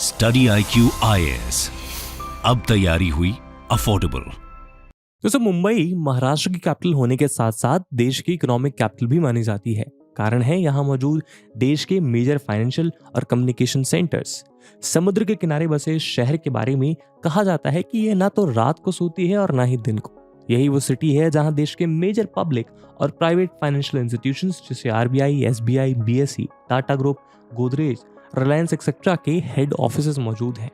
Study IQ IAS, अब तैयारी हुई अफोर्डेबल। दोस्तों, मुंबई महाराष्ट्र की कैपिटल होने के साथ साथ देश की इकोनॉमिक कैपिटल भी मानी जाती है। कारण है यहाँ मौजूद देश के मेजर फाइनेंशियल और कम्युनिकेशन सेंटर्स। समुद्र के किनारे बसे इस शहर के बारे में कहा जाता है कि यह ना तो रात को सोती है और ना ही दिन को। यही वो सिटी है जहां देश के मेजर पब्लिक और प्राइवेट फाइनेंशियल इंस्टीट्यूशंस जैसे RBI, SBI, BSE, Tata group, Godrej, Reliance etcetera के हेड ऑफिसेज मौजूद हैं।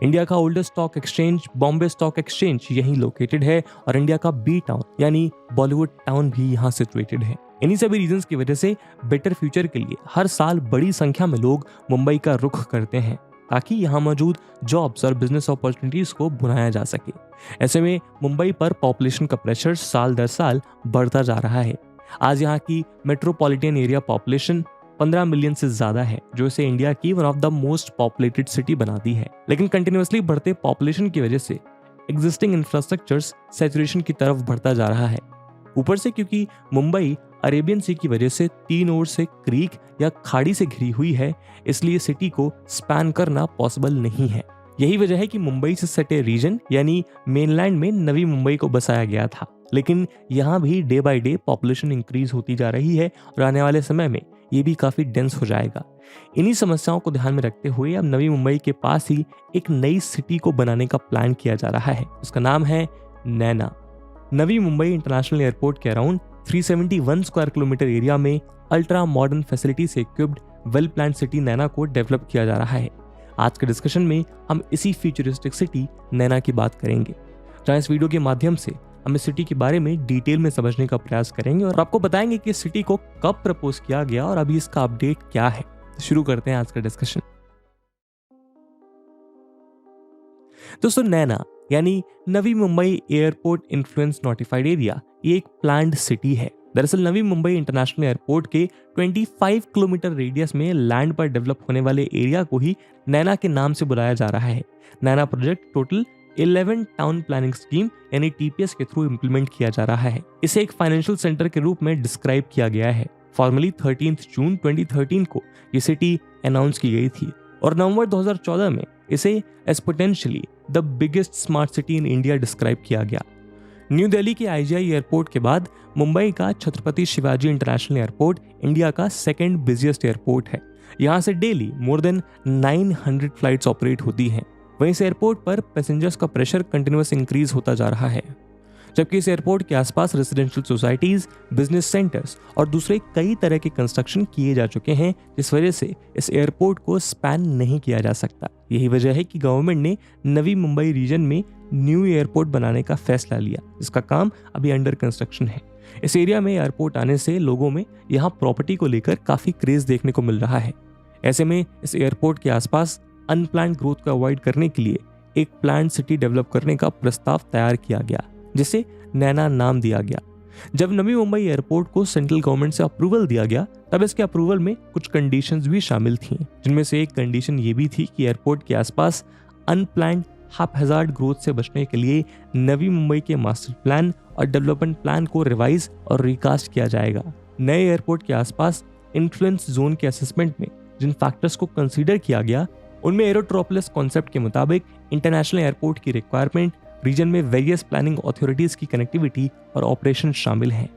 इंडिया का oldest stock exchange Bombay stock exchange यहीं लोकेटेड है और इंडिया का बी टाउन यानी बॉलीवुड टाउन भी यहाँ सिचुएटेड है। इन्हीं सभी रीजंस की वजह से बेटर फ्यूचर के लिए हर साल बड़ी संख्या में लोग मुंबई का रुख करते हैं ताकि यहाँ मौजूद जॉब्स और बिजनेस अपॉर्चुनिटीज को बुनाया जा सके। ऐसे में मुंबई पर पॉपुलेशन का प्रेशर साल दर साल बढ़ता जा रहा है। आज यहाँ की मेट्रोपॉलिटन एरिया पॉपुलेशन 15 मिलियन से ज्यादा है, जो इसे इंडिया की one of the most populated city बनाती है। लेकिन कंटिन्यूअसली बढ़ते पॉपुलेशन की वजह से एग्जिस्टिंग इंफ्रास्ट्रक्चर्स सैचुरेशन की तरफ बढ़ता जा रहा है। ऊपर से क्योंकि मुंबई अरेबियन सी की वजह से तीन ओर से क्रीक या खाड़ी से घिरी हुई है, इसलिए सिटी को स्पैन करना पॉसिबल नहीं है। यही वजह है कि मुंबई से सटे रीजन यानी मेनलैंड में नवी मुंबई को बसाया गया था। लेकिन यहाँ भी day by day population increase होती जा रही है और आने वाले समय में ये भी काफी डेंस हो जाएगा। इन्हीं समस्याओं को ध्यान में रखते हुए अब नवी मुंबई के पास ही एक नई सिटी को बनाने का प्लान किया जा रहा है। उसका नाम है नैना। नवी मुंबई इंटरनेशनल एयरपोर्ट के अराउंड 371 स्क्वायर किलोमीटर एरिया में अल्ट्रा मॉडर्न फैसिलिटी से इक्विप्ड वेल प्लान सिटी नैना को डेवलप किया जा रहा है। आज के डिस्कशन में हम इसी फ्यूचरिस्टिक सिटी नैना की बात करेंगे, जहां इस वीडियो के माध्यम से हम इस सिटी के बारे में डिटेल में समझने का प्रयास करेंगे और आपको बताएंगे कि इस सिटी को कब प्रपोज किया गया और अभी इसका अपडेट क्या है। शुरू करते हैं आज का डिस्कशन। दोस्तों, नैना यानी Navi Mumbai airport influence notified area ये एक प्लान्ड सिटी है। दरअसल नवी मुंबई इंटरनेशनल एयरपोर्ट के 25 किलोमीटर रेडियस में लैंड पर डेवलप होने वाले एरिया को ही नैना के नाम से बुलाया जा रहा है। Naina project total 11 town planning scheme यानी TPS के थ्रू इम्प्लीमेंट किया जा रहा है। इसे एक फाइनेंशियल सेंटर के रूप में डिस्क्राइब किया गया है। फॉर्मली 13 जून 2013 को ये सिटी अनाउंस की गई थी और नवंबर 2014 में इसे as potentially the biggest smart city in India describe किया गया। न्यू दिल्ली के IGI एयरपोर्ट के बाद मुंबई का Chhatrapati Shivaji international airport India का सेकंड बिजिएस्ट एयरपोर्ट है। यहाँ से daily more than 900 flights operate होती हैं। वहीं इस एयरपोर्ट पर पैसेंजर्स का प्रेशर कंटिन्यूअस इंक्रीज होता जा रहा है, जबकि इस एयरपोर्ट के आसपास रेजिडेंशियल सोसाइटीज, बिजनेस सेंटर्स और दूसरे कई तरह के कंस्ट्रक्शन किए जा चुके हैं, जिस वजह से इस एयरपोर्ट को स्पैन नहीं किया जा सकता। यही वजह है कि गवर्नमेंट ने नवी मुंबई रीजन में न्यू एयरपोर्ट बनाने का फैसला लिया, जिसका काम अभी अंडर कंस्ट्रक्शन है। इस एरिया में एयरपोर्ट आने से लोगों में यहाँ प्रॉपर्टी को लेकर काफी क्रेज देखने को मिल रहा है। ऐसे में इस एयरपोर्ट के आसपास अनप्लान्ड ग्रोथ को अवॉइड करने के लिए एक प्लान्ड सिटी डेवलप करने का प्रस्ताव तैयार किया गया, जिसे नैना नाम दिया गया। जब नवी मुंबई एयरपोर्ट को सेंट्रल गवर्नमेंट से अप्रूवल दिया गया, तब इसके अप्रूवल में कुछ कंडीशंस भी शामिल थी, जिनमें से एक कंडीशन ये भी थी कि एयरपोर्ट के आसपास अनप्लान्ड हैपहैजार्ड ग्रोथ से बचने के लिए नवी मुंबई के मास्टर प्लान और डेवलपमेंट प्लान को रिवाइज और रिकास्ट किया जाएगा। नए एयरपोर्ट के आसपास इन्फ्लुएंस जोन के असेसमेंट में जिन फैक्टर्स को कंसीडर किया गया, उनमें एरोट्रोपोलिस कॉन्सेप्ट के मुताबिक इंटरनेशनल एयरपोर्ट की रिक्वायरमेंट, रीजन में वेरियस प्लानिंग अथॉरिटीज की कनेक्टिविटी और ऑपरेशन शामिल हैं।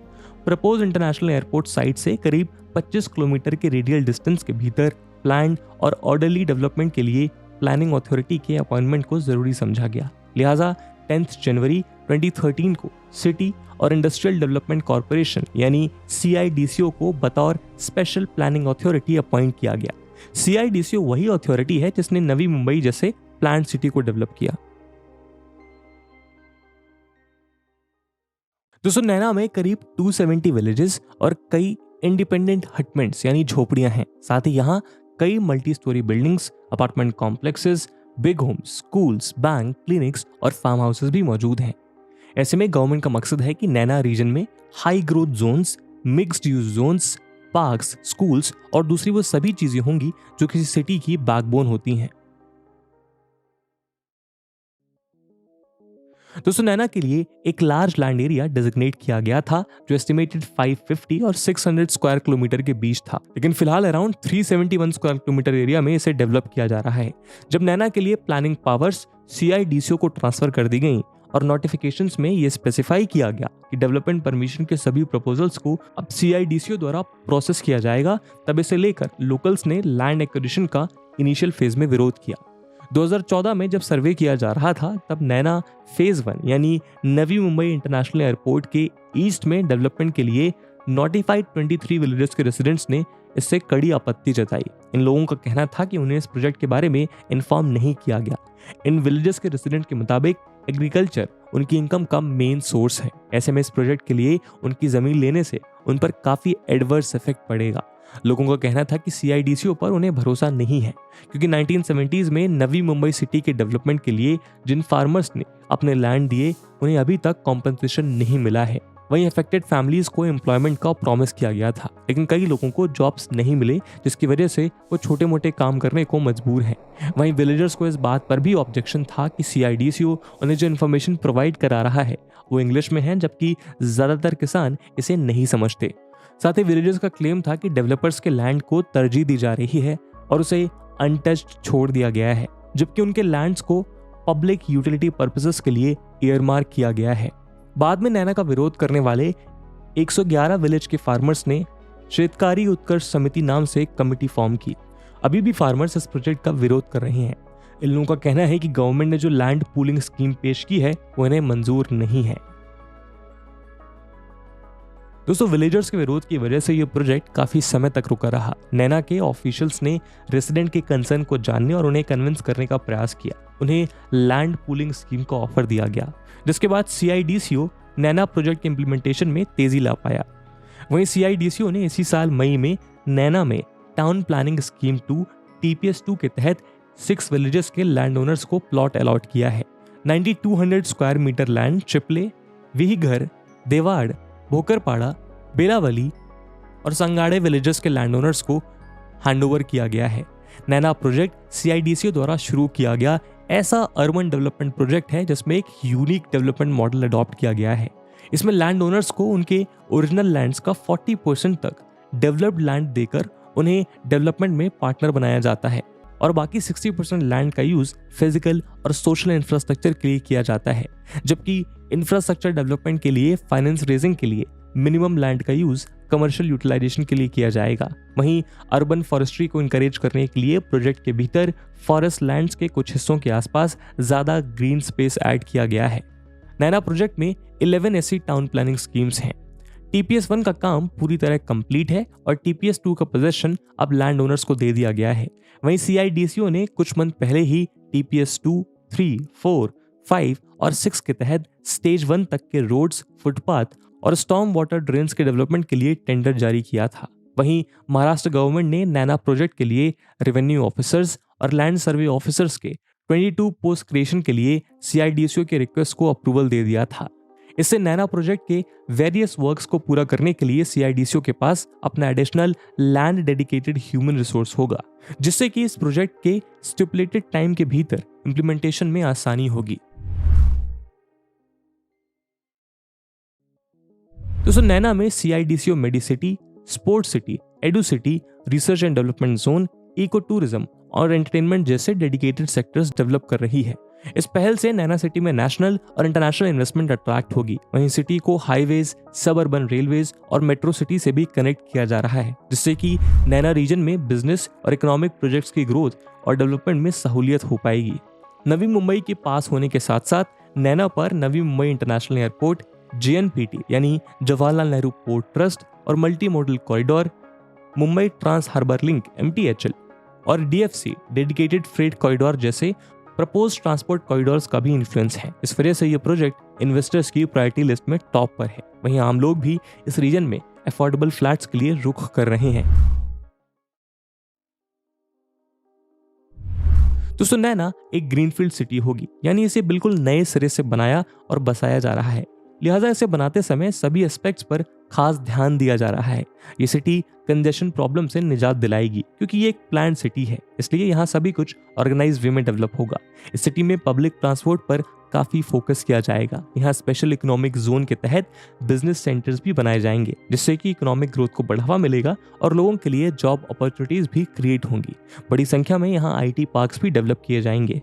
प्रपोज इंटरनेशनल एयरपोर्ट साइट से करीब 25 किलोमीटर के रेडियल डिस्टेंस के भीतर प्लान्ड और ऑर्डरली डेवलपमेंट के लिए प्लानिंग अथॉरिटी के अपॉइंटमेंट को जरूरी समझा गया। लिहाजा 10 जनवरी 2013 को सिटी और इंडस्ट्रियल डेवलपमेंट कॉर्पोरेशन यानी CIDCO को बतौर स्पेशल प्लानिंग अथॉरिटी अपॉइंट किया गया। CIDCO वही अथॉरिटी है जिसने नवी मुंबई जैसे प्लान्ड सिटी को डेवलप किया। दोस्तों, नैना में करीब 270 विलेजेस और कई इंडिपेंडेंट हटमेंट्स यानी झोपड़ियां हैं। साथ ही यहाँ कई multi storey buildings, apartment complexes, big homes, schools, bank, clinics और फार्म हाउसेस भी मौजूद हैं। ऐसे में गवर्नमेंट का मकसद है कि नैना रीजन में high growth zones, mixed use zones, parks, schools और दूसरी वो सभी चीजें होंगी जो किसी सिटी की बैकबोन होती हैं। दोस्तों नैना के लिए एक लार्ज लैंड एरिया डेजिग्नेट किया गया था जो एस्टिमेटेड 550 और 600 स्क्वायर किलोमीटर के बीच था, लेकिन फिलहाल अराउंड 371 स्क्वायर किलोमीटर एरिया में इसे डेवलप किया जा रहा है। जब नैना के लिए प्लानिंग पावर्स CIDCO को ट्रांसफर कर दी गई और नोटिफिकेशंस में ये स्पेसिफाई किया गया कि डेवलपमेंट परमिशन के सभी प्रपोजल्स को अब CIDCO द्वारा प्रोसेस किया जाएगा, तब इसे लेकर लोकल्स ने लैंड एक्विजिशन का इनिशियल फेज में विरोध किया। 2014 में जब सर्वे किया जा रहा था तब नैना फेज 1 यानी नवी मुंबई इंटरनेशनल एयरपोर्ट के ईस्ट में डेवलपमेंट के लिए नोटिफाइड 23 विलेजेस के रेसिडेंट्स ने इससे कड़ी आपत्ति जताई। इन लोगों का कहना था कि उन्हें इस प्रोजेक्ट के बारे में इन्फॉर्म नहीं किया गया। इन विलेजेस के रेसिडेंट के मुताबिक एग्रीकल्चर उनकी इनकम का मेन सोर्स है। ऐसे में इस प्रोजेक्ट के लिए उनकी जमीन लेने से उन पर काफी एडवर्स इफेक्ट पड़ेगा। लोगों का कहना था कि CIDCO पर उन्हें भरोसा नहीं है क्योंकि 1970s में नवी मुंबई सिटी के डेवलपमेंट के लिए जिन फार्मर्स ने अपने लैंड दिए उन्हें अभी तक कॉम्पनसेशन नहीं मिला है। वहीं अफेक्टेड फैमिलीज को एम्प्लॉयमेंट का प्रॉमिस किया गया था, लेकिन कई लोगों को जॉब्स नहीं मिले जिसकी वजह से वो छोटे मोटे काम करने को मजबूर हैं। वहीं विलेजर्स को इस बात पर भी ऑब्जेक्शन था कि CIDCO उन्हें जो इन्फॉर्मेशन प्रोवाइड करा रहा है वो इंग्लिश में है, जबकि ज्यादातर किसान इसे नहीं समझते। साथ ही विलेजर्स का क्लेम था कि डेवलपर्स के लैंड को तरजीह दी जा रही है और उसे अनटच्ड छोड़ दिया गया है, जबकि उनके लैंड्स को पब्लिक यूटिलिटी पर्पसेस के लिए ईयरमार्क किया गया है। बाद में नैना का विरोध करने वाले 111 विलेज के फार्मर्स ने शेतकारी उत्कर्ष समिति नाम से एक कमेटी फॉर्म की। अभी भी फार्मर्स इस प्रोजेक्ट का विरोध कर रहे हैं। इन लोगों का कहना है कि गवर्नमेंट ने जो लैंड पूलिंग स्कीम पेश की है वो इन्हें मंजूर नहीं है। दोस्तों विलेजर्स के विरोध की वजह से ये प्रोजेक्ट काफी समय तक रुका रहा। नैना के ऑफिशियल्स ने रेसिडेंट के कंसर्न को जानने और उन्हें कन्विंस करने का प्रयास किया। उन्हें लैंड पूलिंग स्कीम का ऑफर दिया गया, जिसके बाद CIDCO नैना प्रोजेक्ट के इम्प्लीमेंटेशन में तेजी ला पाया। वहीं CIDCO ने इसी साल मई में नैना में टाउन प्लानिंग स्कीम 2 TPS2 के तहत 6 विलेजेस के लैंड ओनर्स को प्लॉट अलॉट किया है। 9200 स्क्वायर मीटर लैंड चिपले, विहीघर, देवाड़, भोकरपाड़ा, बेलावली और संगाड़े विलेजेस के लैंड ओनर्स को हैंडओवर किया गया है। नैना प्रोजेक्ट CIDCO द्वारा शुरू किया गया ऐसा अर्बन डेवलपमेंट प्रोजेक्ट है जिसमें एक यूनिक डेवलपमेंट मॉडल अडॉप्ट किया गया है। इसमें लैंड ओनर्स को उनके ओरिजिनल लैंड्स का 40% तक डेवलप्ड लैंड देकर उन्हें डेवलपमेंट में पार्टनर बनाया जाता है और बाकी 60% लैंड का यूज फिजिकल और सोशल इंफ्रास्ट्रक्चर के लिए किया जाता है, जबकि इंफ्रास्ट्रक्चर डेवलपमेंट के लिए फाइनेंस रेजिंग के लिए मिनिमम लैंड का यूज कमर्शियल यूटिलाइजेशन के लिए किया जाएगा। वहीं अर्बन फॉरेस्ट्री को इनकरेज करने के लिए प्रोजेक्ट के भीतर फॉरेस्ट लैंड्स के कुछ हिस्सों के आसपास ज्यादा ग्रीन स्पेस ऐड किया गया है। नैना प्रोजेक्ट में 11 ऐसी टाउन प्लानिंग स्कीम्स हैं। TPS1 का काम पूरी तरह कंप्लीट है और TPS2 का पोजेशन अब लैंड ओनर्स को दे दिया गया है। वहीं CIDCO ने कुछ मंथ पहले ही TPS2, 3, 4, 5 और 6 के तहत स्टेज 1 तक के रोड्स, फुटपाथ और स्टॉर्म वाटर ड्रेन्स के डेवलपमेंट के लिए टेंडर जारी किया था। वहीं महाराष्ट्र गवर्नमेंट ने नैना प्रोजेक्ट के लिए रेवेन्यू ऑफिसर्स और लैंड सर्वे ऑफिसर्स के 22 पोस्ट क्रिएशन के लिए CIDCO के रिक्वेस्ट को अप्रूवल दे दिया था। इससे नैना प्रोजेक्ट के वेरियस वर्क्स को पूरा करने के लिए CIDCO के पास अपना additional land dedicated human resource होगा, जिससे कि इस प्रोजेक्ट के स्टिपुलेटेड टाइम के भीतर इंप्लीमेंटेशन में आसानी होगी। दोस्तों नैना में CIDCO medicity, sports city, edu city, research and development zone, eco tourism और एंटरटेनमेंट जैसे डेडिकेटेड सेक्टर्स डेवलप कर रही है। इस पहल से नैना सिटी में नेशनल और इंटरनेशनल इन्वेस्टमेंट अट्रैक्ट होगी। वहीं सिटी को हाईवेज, सब अर्बन रेलवेज और मेट्रो सिटी से भी कनेक्ट किया जा रहा है, जिससे कि नैना रीजन में बिजनेस और इकोनॉमिक प्रोजेक्ट्स की ग्रोथ और डेवलपमेंट में सहूलियत हो पाएगी। नवी मुंबई के पास होने के साथ साथ नैना पर Navi Mumbai international airport, JNPT यानी जवाहरलाल नेहरू पोर्ट ट्रस्ट और multi modal corridor, Mumbai trans harbour link MTHL और DFC डेडिकेटेड फ्रेट कॉरिडोर जैसे प्रपोज ट्रांसपोर्ट कॉरिडोर्स का भी इन्फ्लुएंस है। इस वजह से ये प्रोजेक्ट इन्वेस्टर्स की प्रायोरिटी लिस्ट में टॉप पर है। वहीं आम लोग भी इस रीजन में अफोर्डेबल फ्लैट्स के लिए रुख कर रहे हैं। दोस्तों नैना एक ग्रीनफील्ड सिटी होगी, यानी इसे बिल्कुल नए सिरे से बनाया और बसाया जा रहा है। लिहाजा इसे बनाते समय सभी एस्पेक्ट्स पर खास ध्यान दिया जा रहा है। ये सिटी कंजेशन प्रॉब्लम से निजात दिलाएगी क्योंकि ये एक प्लान्ड सिटी है, इसलिए यहाँ सभी कुछ ऑर्गेनाइज्ड वे में डेवलप होगा। इस सिटी में पब्लिक ट्रांसपोर्ट पर काफ़ी फोकस किया जाएगा। यहाँ स्पेशल इकोनॉमिक जोन के तहत बिजनेस सेंटर्स भी बनाए जाएंगे, जिससे कि इकोनॉमिक ग्रोथ को बढ़ावा मिलेगा और लोगों के लिए जॉब अपॉर्चुनिटीज भी क्रिएट होंगी। बड़ी संख्या में यहाँ IT पार्क्स भी डेवलप किए जाएंगे।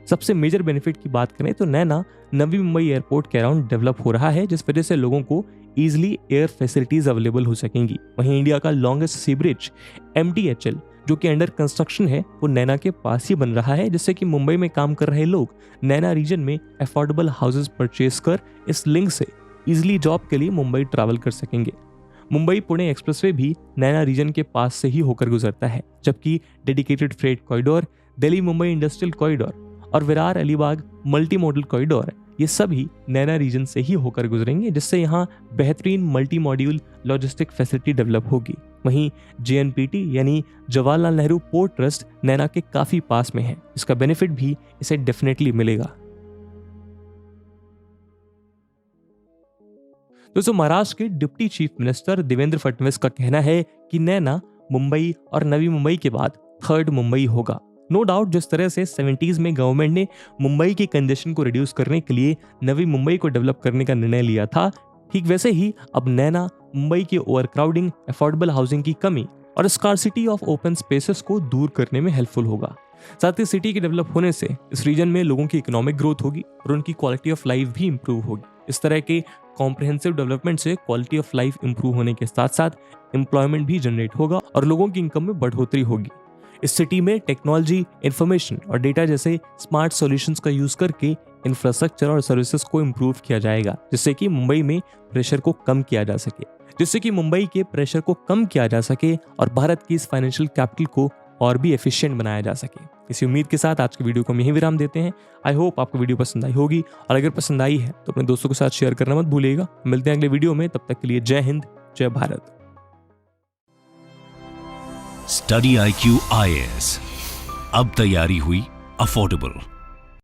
सबसे मेजर बेनिफिट की बात करें तो नैना नवी मुंबई एयरपोर्ट के अराउंड डेवलप हो रहा है, जिस वजह से लोगों को ईजिली एयर फैसिलिटीज अवेलेबल हो सकेंगी। वहीं इंडिया का लॉन्गेस्ट सी ब्रिज MTHL जो कि अंडर कंस्ट्रक्शन है, वो नैना के पास ही बन रहा है, जिससे कि मुंबई में काम कर रहे लोग नैना रीजन में अफोर्डेबल हाउसेज परचेज कर इस लिंक से इजिली जॉब के लिए मुंबई ट्रैवल कर सकेंगे। मुंबई पुणे एक्सप्रेसवे भी नैना रीजन के पास से ही होकर गुजरता है, जबकि dedicated freight corridor, Delhi Mumbai industrial corridor और Virar Alibag multi modal corridor, ये सभी नैना रीजन से ही होकर गुजरेंगे, जिससे यहाँ बेहतरीन multi module logistic facility develop होगी। वहीं JNPT यानी जवाहरलाल नेहरू पोर्ट ट्रस्ट नैना के काफी पास में है, इसका बेनिफिट भी इसे डेफिनेटली मिलेगा। दोस्तों, महाराष्ट्र के deputy chief minister Devendra Fadnavis का कहना है कि नैना मुंबई और नवी मुंबई के बाद थर्ड मुंबई होगा। नो डाउट, जिस तरह से 70s में गवर्नमेंट ने मुंबई की कंजेशन को रिड्यूस करने के लिए नवी मुंबई को डेवलप करने का निर्णय लिया था, ठीक वैसे ही अब नैना मुंबई की ओवरक्राउडिंग, अफोर्डेबल हाउसिंग की कमी और स्कार्सिटी ऑफ ओपन स्पेसेस को दूर करने में हेल्पफुल होगा। साथ ही सिटी के डेवलप होने से इस रीजन में लोगों की इकोनॉमिक ग्रोथ होगी और उनकी क्वालिटी ऑफ लाइफ भी इंप्रूव होगी। इस तरह के कॉम्प्रिहेंसिव डेवलपमेंट से क्वालिटी ऑफ लाइफ इंप्रूव होने के साथ साथ एम्प्लॉयमेंट भी जनरेट होगा और लोगों की इनकम में बढ़ोतरी होगी। इस सिटी में टेक्नोलॉजी, इंफॉर्मेशन और डेटा जैसे स्मार्ट सॉल्यूशंस का यूज करके इंफ्रास्ट्रक्चर और सर्विसेज को इम्प्रूव किया जाएगा, जिससे कि मुंबई में प्रेशर को कम किया जा सके और भारत की इस फाइनेंशियल कैपिटल को और भी एफिशिएंट बनाया जा सके। इसी उम्मीद के साथ आज की वीडियो को हम यहीं विराम देते हैं। आई होप आपको वीडियो पसंद आई होगी और अगर पसंद आई है तो अपने दोस्तों के साथ शेयर करना मत भूलिएगा। मिलते हैं अगले वीडियो में, तब तक के लिए जय हिंद, जय भारत। स्टडी IQ IAS, अब तैयारी हुई अफोर्डेबल।